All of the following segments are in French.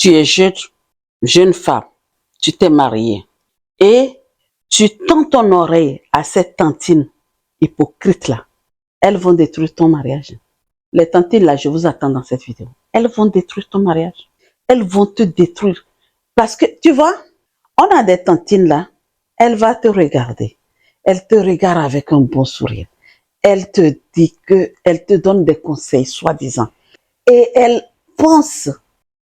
tu es jeune femme, tu t'es mariée et tu tends ton oreille à cette tantine hypocrite là, elles vont détruire ton mariage. Les tantines là, je vous attends dans cette vidéo. Elles vont détruire ton mariage. Elles vont te détruire. Parce que, tu vois, on a des tantines là, elle va te regarder. Elle te regarde avec un bon sourire. Elle te dit elle te donne des conseils, soi-disant. Et elle pense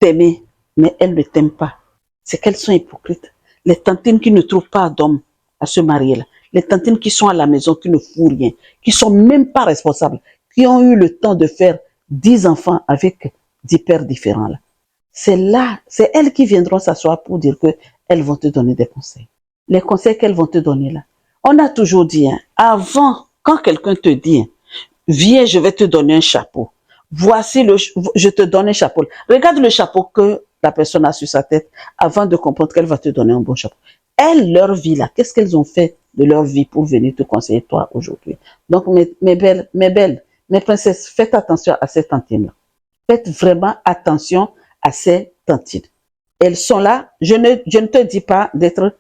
t'aimer, mais elle ne t'aime pas. C'est qu'elles sont hypocrites. Les tantines qui ne trouvent pas d'homme à se marier là. Les tantines qui sont à la maison, qui ne font rien, qui sont même pas responsables, qui ont eu le temps de faire 10 enfants avec 10 pères différents là. C'est elles qui viendront s'asseoir pour dire que elles vont te donner des conseils. Les conseils qu'elles vont te donner là. On a toujours dit, hein, avant, quand quelqu'un te dit, hein, viens, je vais te donner un chapeau. Voici je te donne un chapeau. Regarde le chapeau que la personne a sur sa tête avant de comprendre qu'elle va te donner un bon chapeau. Elles, leur vie là, qu'est-ce qu'elles ont fait de leur vie pour venir te conseiller toi aujourd'hui? Donc, mes belles, mes princesses, faites attention à ces tantines là. Faites vraiment attention à ces tantines. Elles sont là, je ne te dis pas d'être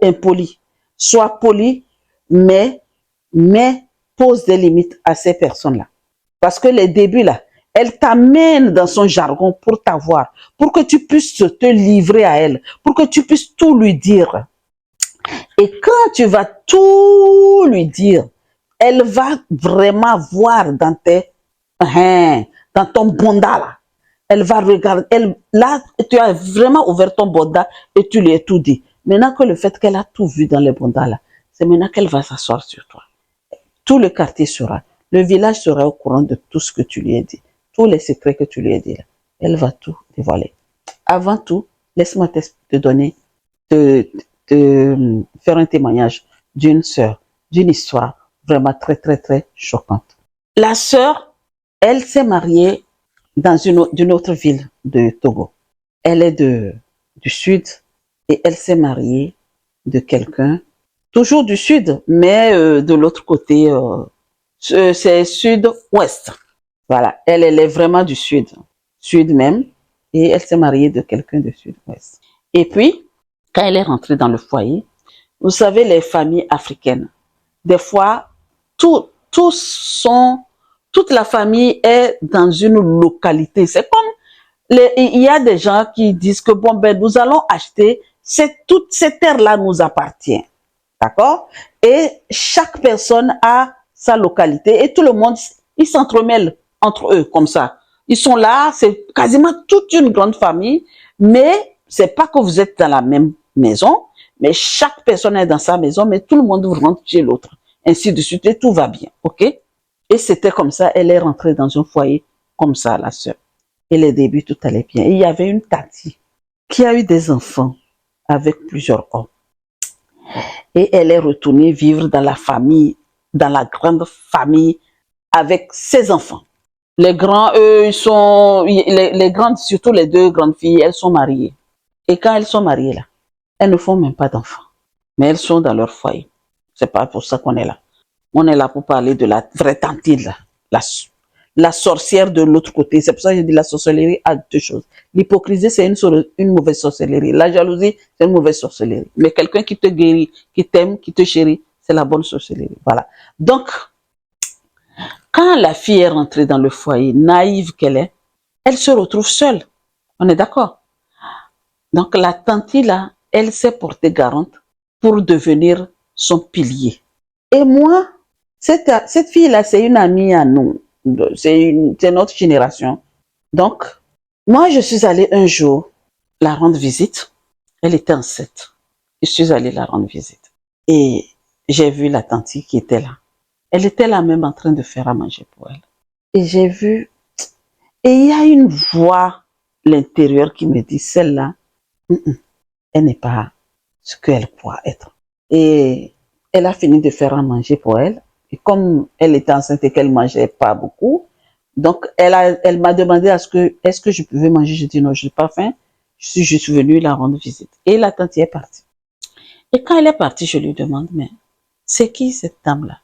impoli. Sois poli, mais pose des limites à ces personnes-là. Parce que les débuts là, elle t'amène dans son jargon pour t'avoir, pour que tu puisses te livrer à elle, pour que tu puisses tout lui dire. Et quand tu vas tout lui dire, elle va vraiment voir dans ton bonda là. Elle va regarder, là, tu as vraiment ouvert ton bonda et tu lui as tout dit. Maintenant que le fait qu'elle a tout vu dans les bondas là, c'est maintenant qu'elle va s'asseoir sur toi. Tout le quartier sera, le village sera au courant de tout ce que tu lui as dit, tous les secrets que tu lui as dit là. Elle va tout dévoiler. Avant tout, laisse-moi te donner, te faire un témoignage d'une sœur, d'une histoire vraiment très, très, très choquante. La sœur, elle s'est mariée dans d'une autre ville de Togo. Elle est du sud et elle s'est mariée de quelqu'un, toujours du sud, mais de l'autre côté, c'est sud-ouest. Voilà, elle est vraiment du sud, sud même, et elle s'est mariée de quelqu'un de sud-ouest. Et puis, quand elle est rentrée dans le foyer, vous savez, les familles africaines, des fois, toute la famille est dans une localité. C'est comme, il y a des gens qui disent que bon, ben, nous allons acheter, toute cette terre-là nous appartient. D'accord? Et chaque personne a sa localité et tout le monde, ils s'entremêlent entre eux comme ça. Ils sont là, c'est quasiment toute une grande famille, mais c'est pas que vous êtes dans la même maison, mais chaque personne est dans sa maison, mais tout le monde rentre chez l'autre. Ainsi de suite, et tout va bien, ok? Et c'était comme ça, elle est rentrée dans un foyer comme ça, la sœur. Et les débuts, tout allait bien. Et il y avait une tati qui a eu des enfants avec plusieurs hommes. Et elle est retournée vivre dans la famille, dans la grande famille, avec ses enfants. Les grands, eux, ils sont, les grandes, surtout les deux grandes filles, elles sont mariées. Et quand elles sont mariées là, elles ne font même pas d'enfants. Mais elles sont dans leur foyer. C'est pas pour ça qu'on est là. On est là pour parler de la vraie tantine là. La sorcière de l'autre côté. C'est pour ça que je dis la sorcellerie a deux choses. L'hypocrisie, c'est une mauvaise sorcellerie. La jalousie, c'est une mauvaise sorcellerie. Mais quelqu'un qui te guérit, qui t'aime, qui te chérit, c'est la bonne sorcellerie. Voilà. Donc, quand la fille est rentrée dans le foyer, naïve qu'elle est, elle se retrouve seule. On est d'accord? Donc, la tante là, elle s'est portée garante pour devenir son pilier. Et moi, cette fille-là, c'est une amie à nous. C'est notre génération. Donc, moi, je suis allée un jour la rendre visite. Elle était enceinte. Je suis allée la rendre visite. Et j'ai vu la tante qui était là. Elle était là même en train de faire à manger pour elle. Et j'ai vu, et il y a une voix à l'intérieur qui me dit, celle-là, elle n'est pas ce qu'elle croit être. Et elle a fini de faire à manger pour elle. Et comme elle était enceinte et qu'elle mangeait pas beaucoup, donc elle m'a demandé est-ce que je pouvais manger. Je dis non, je n'ai pas faim. Je suis venue la rendre visite. Et la tante est partie. Et quand elle est partie, je lui demande, mais c'est qui cette dame-là?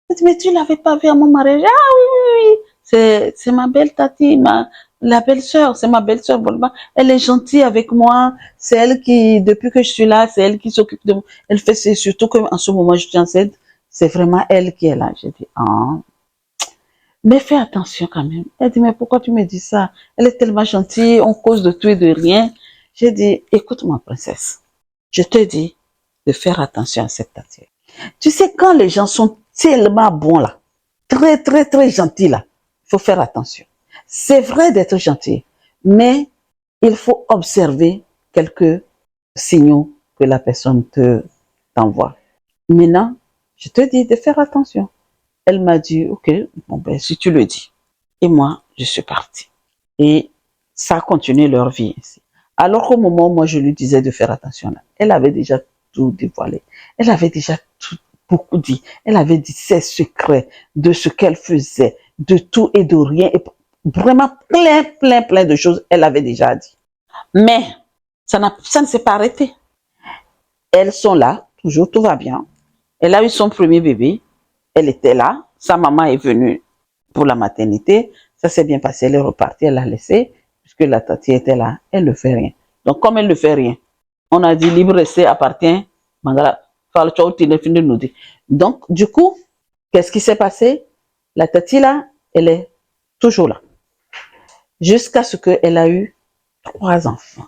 Elle dit, mais tu l'avais pas vue à mon mariage? Ah oui, c'est ma belle Tati, la belle-sœur, c'est ma belle-sœur. Elle est gentille avec moi. C'est elle qui, depuis que je suis là, c'est elle qui s'occupe de moi. Elle fait, c'est surtout qu'en ce moment, je suis enceinte. C'est vraiment elle qui est là. J'ai dit, ah. Mais fais attention quand même. Elle dit, mais pourquoi tu me dis ça? Elle est tellement gentille, on cause de tout et de rien. J'ai dit, écoute ma princesse, je te dis de faire attention à cette Tati. Tu sais, quand les gens sont tellement bons là, très, très, très gentils là, il faut faire attention. C'est vrai d'être gentil, mais il faut observer quelques signaux que la personne t'envoie. Maintenant, je te dis de faire attention. Elle m'a dit, ok, bon ben, si tu le dis. Et moi, je suis partie. Et ça a continué leur vie ainsi. Alors qu'au moment où moi je lui disais de faire attention, là, elle avait déjà tout dévoilé. Elle avait déjà tout, beaucoup dit. Elle avait dit ses secrets, de ce qu'elle faisait, de tout et de rien. Et vraiment plein, plein, plein de choses, elle avait déjà dit. Mais ça ne s'est pas arrêté. Elles sont là, toujours, tout va bien. Elle a eu son premier bébé. Elle était là. Sa maman est venue pour la maternité. Ça s'est bien passé. Elle est repartie. Elle l'a laissé. Puisque la tati était là. Elle ne fait rien. Donc, comme elle ne fait rien, on a dit libre essai appartient. Donc, du coup, qu'est-ce qui s'est passé? La tati là, elle est toujours là. Jusqu'à ce qu'elle a eu 3 enfants.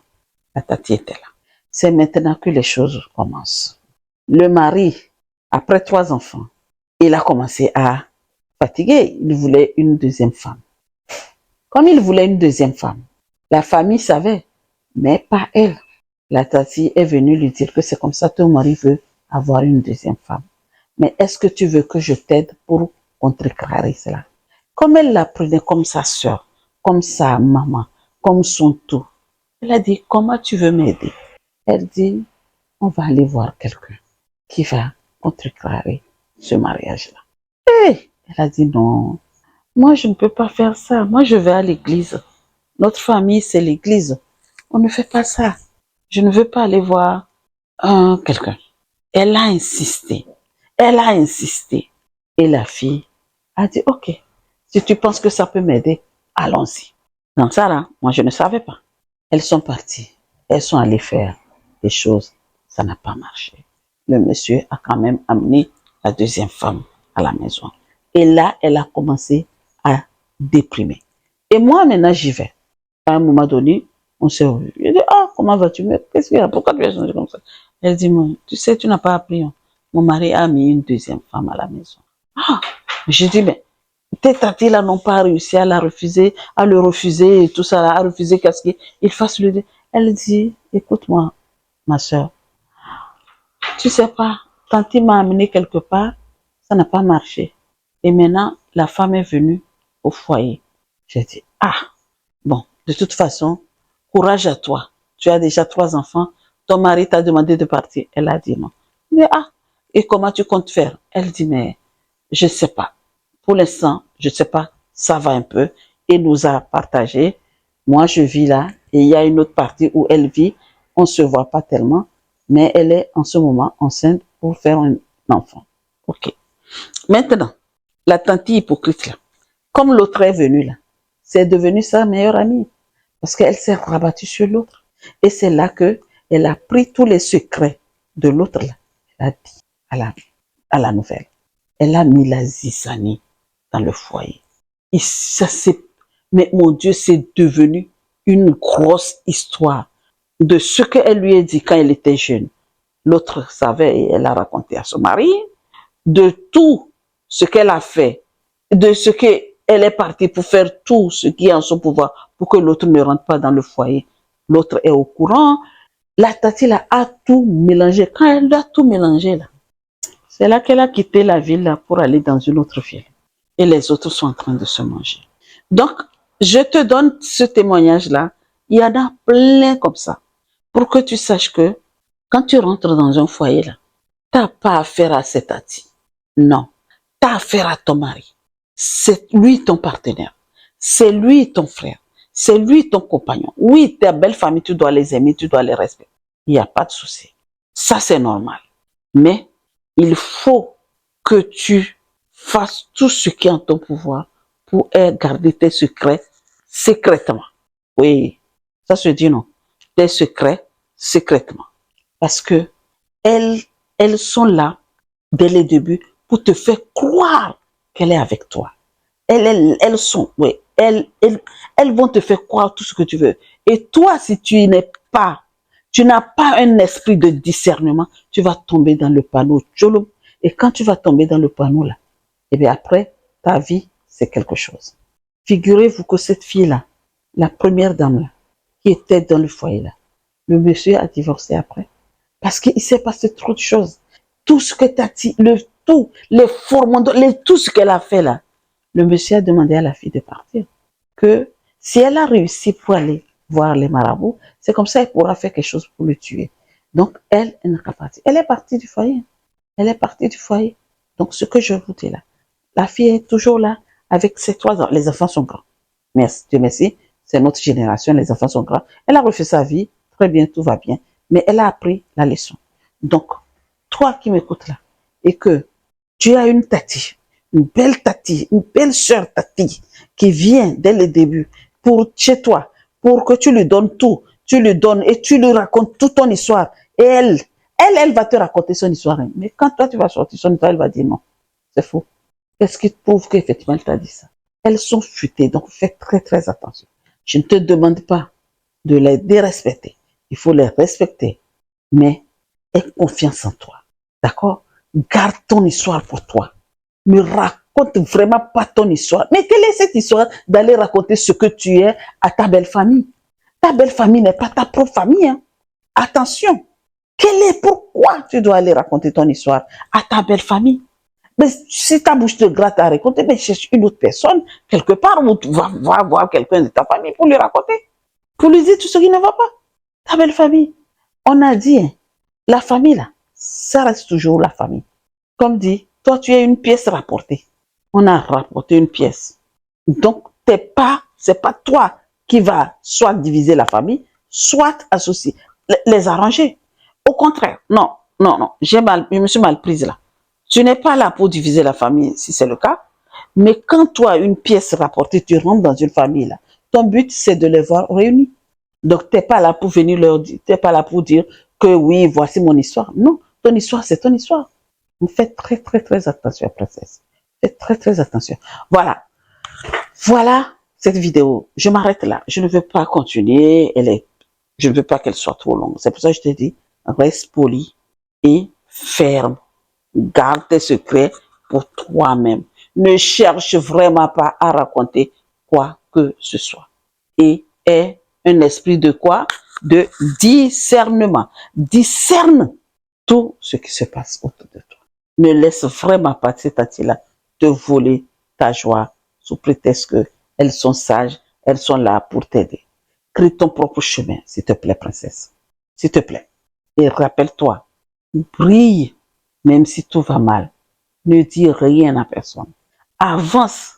La tati était là. C'est maintenant que les choses commencent. Le mari, après 3 enfants, il a commencé à fatiguer. Il voulait une deuxième femme. Comme il voulait une deuxième femme, la famille savait, mais pas elle. La tati est venue lui dire que c'est comme ça que ton mari veut avoir une deuxième femme. Mais est-ce que tu veux que je t'aide pour contrecarrer cela? Comme elle la prenait comme sa sœur, comme sa maman, comme son tout, elle a dit, comment tu veux m'aider? Elle dit, on va aller voir quelqu'un qui va contrecarrer ce mariage-là. Et elle a dit, non, moi je ne peux pas faire ça. Moi je vais à l'église. Notre famille, c'est l'église. On ne fait pas ça. Je ne veux pas aller voir quelqu'un. Elle a insisté. Elle a insisté. Et la fille a dit, ok, si tu penses que ça peut m'aider, allons-y. Donc ça là, moi je ne savais pas. Elles sont parties. Elles sont allées faire des choses. Ça n'a pas marché. Le monsieur a quand même amené la deuxième femme à la maison. Et là, elle a commencé à déprimer. Et moi, maintenant, j'y vais. À un moment donné, on s'est revu. Je dis, ah, comment vas-tu? Qu'est-ce qu'il y a? Pourquoi tu es changé comme ça? Elle dit, tu sais, tu n'as pas appris. Hein. Mon mari a mis une deuxième femme à la maison. Ah, je dis, mais tes tatis là n'ont pas réussi à la refuser, à le refuser et tout ça, à refuser qu'est-ce qu'il fasse le. Elle dit, écoute-moi, ma soeur, tu sais pas, quand il m'a amené quelque part, ça n'a pas marché. Et maintenant, la femme est venue au foyer. J'ai dit, ah, bon, de toute façon, courage à toi. Tu as déjà 3 enfants. Ton mari t'a demandé de partir. Elle a dit non. Mais ah, et comment tu comptes faire? Elle dit, mais je ne sais pas. Pour l'instant, je ne sais pas. Ça va un peu. Et nous a partagé. Moi, je vis là. Et il y a une autre partie où elle vit. On ne se voit pas tellement. Mais elle est en ce moment enceinte pour faire un enfant. Ok. Maintenant, la tante hypocrite là, comme l'autre est venue là, c'est devenu sa meilleure amie. Parce qu'elle s'est rabattue sur l'autre. Et c'est là que elle a pris tous les secrets de l'autre là. Elle a dit à la nouvelle. Elle a mis la zizanie dans le foyer. Et ça c'est, mais mon Dieu, c'est devenu une grosse histoire de ce qu'elle lui a dit quand elle était jeune. L'autre savait et elle a raconté à son mari de tout ce qu'elle a fait, de ce qu'elle est partie pour faire tout ce qui est en son pouvoir pour que l'autre ne rentre pas dans le foyer. L'autre est au courant. La tati là, a tout mélangé. Quand elle a tout mélangé, là, c'est là qu'elle a quitté la ville là, pour aller dans une autre ville. Et les autres sont en train de se manger. Donc, je te donne ce témoignage-là. Il y en a plein comme ça. Pour que tu saches que quand tu rentres dans un foyer, là, tu n'as pas affaire à cette tati. Non. Tu as affaire à ton mari. C'est lui ton partenaire. C'est lui ton frère. C'est lui ton compagnon. Oui, ta belle famille, tu dois les aimer, tu dois les respecter. Il n'y a pas de souci. Ça, c'est normal. Mais il faut que tu fasses tout ce qui est en ton pouvoir pour garder tes secrets secrètement. Oui, ça se dit non. Tes secrets secrètement. Parce que elles sont là dès le début pour te faire croire qu'elle est avec toi. Elles sont, oui, elles vont te faire croire tout ce que tu veux. Et toi, si tu n'as pas un esprit de discernement, tu vas tomber dans le panneau. Et quand tu vas tomber dans le panneau là, et bien après, ta vie, c'est quelque chose. Figurez-vous que cette fille-là, la première dame là, qui était dans le foyer là, le monsieur a divorcé après. Parce qu'il s'est passé trop de choses. Tout ce que tu as dit, les fourments, tout ce qu'elle a fait là, le monsieur a demandé à la fille de partir. Que si elle a réussi pour aller voir les marabouts, c'est comme ça qu'elle pourra faire quelque chose pour le tuer. Donc, elle n'est pas partie. Elle est partie du foyer. Elle est partie du foyer. Donc, ce que je vous dis là, la fille est toujours là avec ses 3 ans. Les enfants sont grands. Merci, Dieu merci. C'est notre génération, les enfants sont grands. Elle a refait sa vie. Très bien, tout va bien. Mais elle a appris la leçon. Donc, toi qui m'écoutes là, et que tu as une belle sœur tati, qui vient dès le début pour chez toi, pour que tu lui donnes tout, tu lui donnes et tu lui racontes toute ton histoire. Et elle va te raconter son histoire. Mais quand toi tu vas sortir son histoire, elle va dire non, c'est faux. Qu'est-ce qui prouve qu'effectivement elle t'a dit ça? Elles sont futées, donc fais très très attention. Je ne te demande pas de les dérespecter. Il faut les respecter, mais aie confiance en toi. D'accord? Garde ton histoire pour toi. Ne raconte vraiment pas ton histoire. Mais quelle est cette histoire d'aller raconter ce que tu es à ta belle famille? Ta belle famille n'est pas ta propre famille. Hein. Attention. Pourquoi tu dois aller raconter ton histoire à ta belle famille? Mais si ta bouche te gratte à raconter, mais cherche une autre personne, quelque part, où tu vas voir quelqu'un de ta famille pour lui raconter. Pour lui dire tout ce qui ne va pas. Ta belle famille. On a dit, hein, la famille là, ça reste toujours la famille. Comme dit, toi tu es une pièce rapportée. On a rapporté une pièce. Donc, c'est pas toi qui va soit diviser la famille, soit associer, les arranger. Au contraire, non, je me suis mal prise là. Tu n'es pas là pour diviser la famille, si c'est le cas. Mais quand toi, une pièce rapportée, tu rentres dans une famille là, ton but c'est de les voir réunis. Donc, tu n'es pas là pour venir leur dire, tu n'es pas là pour dire que oui, voici mon histoire. Non, ton histoire, c'est ton histoire. Donc, faites très, très, très attention, princesse. Faites très, très attention. Voilà. Voilà cette vidéo. Je m'arrête là. Je ne veux pas continuer. Je ne veux pas qu'elle soit trop longue. C'est pour ça que je te dis, reste poli et ferme. Garde tes secrets pour toi-même. Ne cherche vraiment pas à raconter quoi que ce soit. Et aie un esprit de quoi? De discernement. Discerne tout ce qui se passe autour de toi. Ne laisse vraiment pas cette tati-là te voler ta joie sous prétexte qu'elles sont sages, elles sont là pour t'aider. Crée ton propre chemin, s'il te plaît, princesse. S'il te plaît. Et rappelle-toi, brille, même si tout va mal. Ne dis rien à personne. Avance,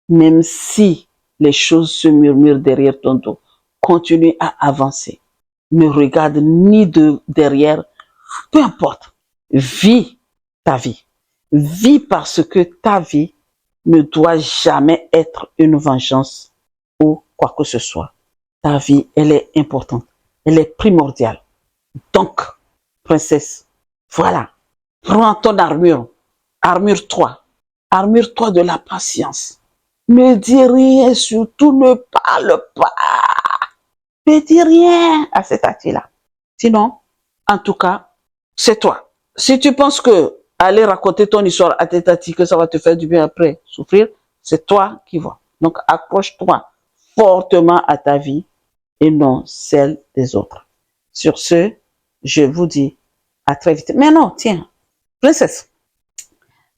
même si les choses se murmurent derrière ton dos. Continue à avancer. Ne regarde ni de derrière, peu importe. Vis ta vie. Vis parce que ta vie ne doit jamais être une vengeance ou quoi que ce soit. Ta vie, elle est importante. Elle est primordiale. Donc, princesse, voilà. Prends ton armure. Armure-toi. Armure-toi de la patience. Ne dis rien, surtout ne parle pas. Ne dis rien à cet acte-là. Sinon, en tout cas, c'est toi. Si tu penses que aller raconter ton histoire à tes tatis, que ça va te faire du bien après souffrir, c'est toi qui vois. Donc, accroche-toi fortement à ta vie et non celle des autres. Sur ce, je vous dis à très vite. Mais non, tiens, princesse,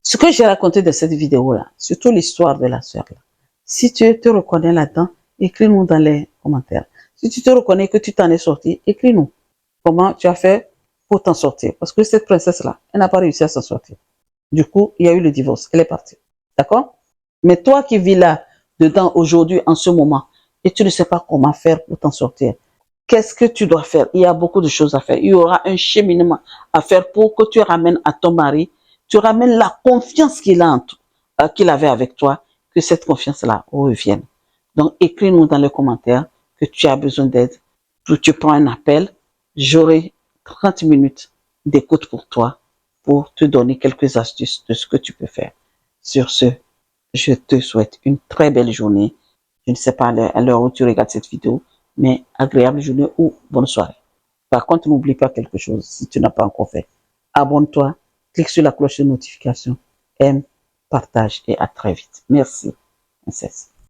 ce que j'ai raconté de cette vidéo-là, surtout l'histoire de la sœur, là, si tu te reconnais là-dedans, écris-nous dans les commentaires. Si tu te reconnais que tu t'en es sorti, écris-nous comment tu as fait pour t'en sortir. Parce que cette princesse-là, elle n'a pas réussi à s'en sortir. Du coup, il y a eu le divorce. Elle est partie. D'accord? Mais toi qui vis là, dedans, aujourd'hui, en ce moment, et tu ne sais pas comment faire pour t'en sortir, qu'est-ce que tu dois faire? Il y a beaucoup de choses à faire. Il y aura un cheminement à faire pour que tu ramènes à ton mari, tu ramènes la confiance qu'il avait avec toi que cette confiance-là revienne. Donc, écris-nous dans les commentaires que tu as besoin d'aide. Tu prends un appel, j'aurai 30 minutes d'écoute pour toi, pour te donner quelques astuces de ce que tu peux faire. Sur ce, je te souhaite une très belle journée. Je ne sais pas à l'heure où tu regardes cette vidéo, mais agréable journée ou bonne soirée. Par contre, n'oublie pas quelque chose si tu n'as pas encore fait. Abonne-toi, clique sur la cloche de notification, aime, partage et à très vite. Merci. Princesse.